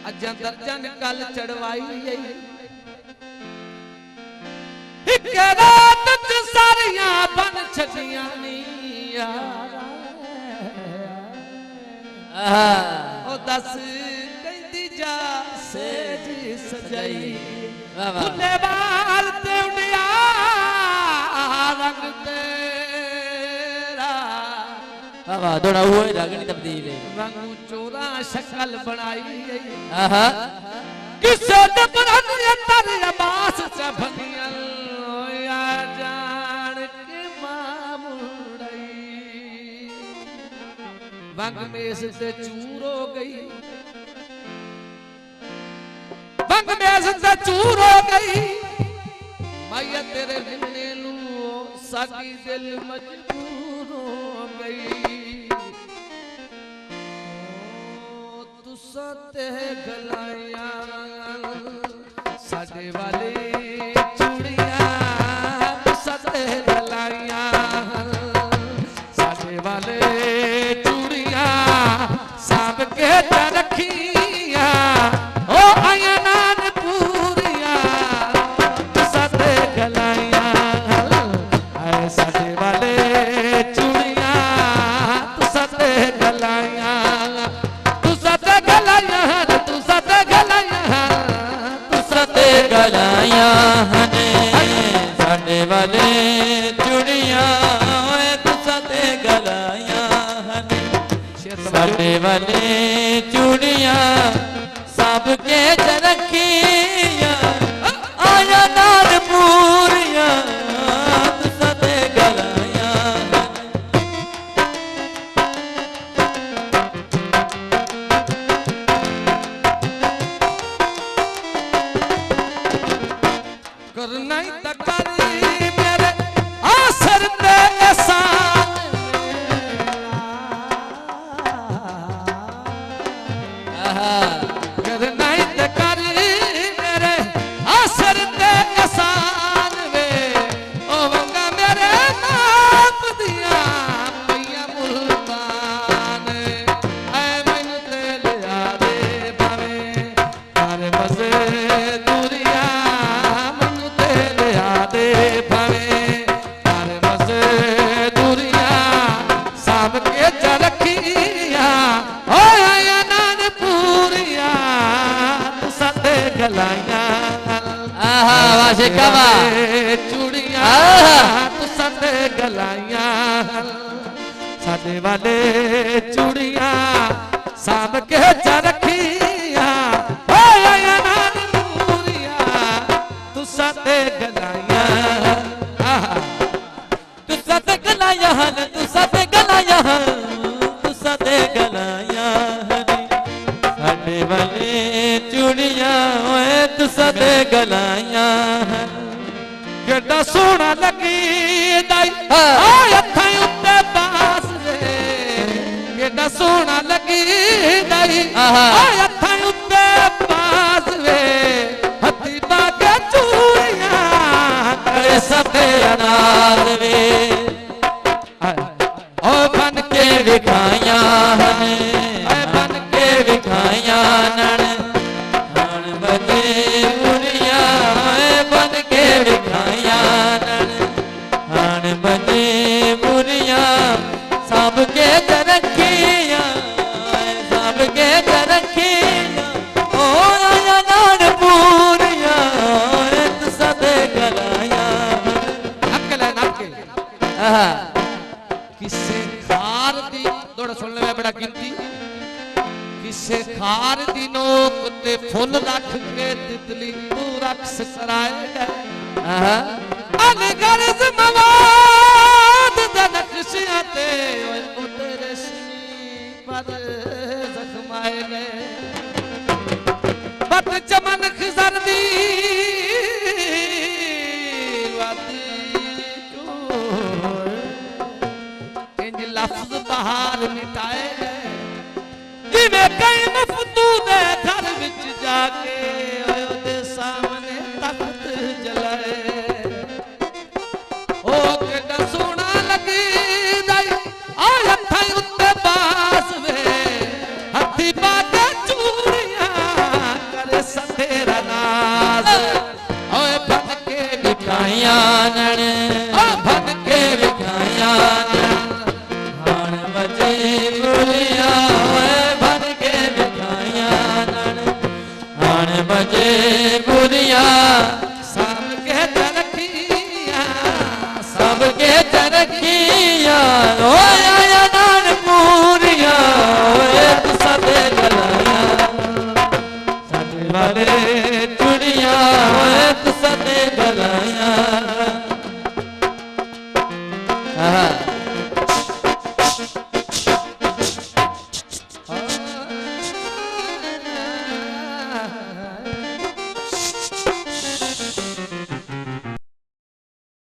अजा दर्जन कल चढ़वाई एक रात च सारियां बन छड़ियां नी ओ दस कहती जा सेज सजाई फुले बाल ते उड़िया रंग तेरा वाह थोड़ा वो रंग नहीं तब्दील है रंग चोरा शक्ल बनाई किसे ने बरन तर अबास से भनियल या जान के मामुड़ई वंग में से चूर हो गई वंग में से चूर हो गई मैया तेरे मिलने लू साकी दिल मजबूर हो गई तू सते गलाया साडे वाले चूड़ियां तू सते गलाया साडे वाले चूड़ियां सांभ के रखिया ओ अयनान पूरिया तू सते गलाया आए साडे वाले चूड़ियां तू सते गलाया तू सते गलाया तू सते गलाया तू सते गलाया ने साडे वाले चूड़ियां तू सते गलाया ने साडे वाले चूड़ियां सब के रखिया आया नाल पूरिया तू सते गलाया करना ही तकारी मेरे आसर पे एहसान करना ही तकारी मेरे आसर पे एहसान वे ओ वंगा मेरे नाप दिया मैया मुल्तान ऐ मैनू ते लिया दे भावे तारे मजे दूरिया मैनू ते लिया दे भावे तारे मजे दूरिया सांभ के च रखिया ओ आया नान पूरिया तू सते गलाइया वाशे कवा चूड़ियां तू सते गलाइया साडे वाले चूड़ियां सांभ के च रखिया ओ आया नान पूरिया तू सते गलाइया तू सते गलाया तू सते गलाया तू सते गलाया साडे वाले चूड़ियां ओए तू सते गलाया केड़ा सोहना लगी दाई आ अखां उत्ते बास रे केड़ा सोहना लगी दाई आ अखां उत्ते बास वे हथी बागे चूड़ियां करे सते अनार वे ओ बन के विखाया बन के विखाया नन हण बजे मुरिया बन के विखाया नन हण बजे मुरिया सब के रखिया सब के रखिया ओ आया नान पूरिया तू सते गलाया अकल नके किसे खार दी थोड़ा सुन ले बड़ा गिनती किसे खार दी नोक ते फुल रख के तितली तू रक्स कराएगा अलगर्ज मवाद दा नक्शियां ते ओ तेरे सीने पर जख्माए गए बट चमन खिजर दी लफ्ज बाहर मिटाए गए जिवें कई मफतूदे घर विच जाके ओदे सामने तख्त जलाए ओ केड़ा सोहना लगी दाई आ हथां उत्ते बास वे हथी बागे चूड़ियां ਆਹ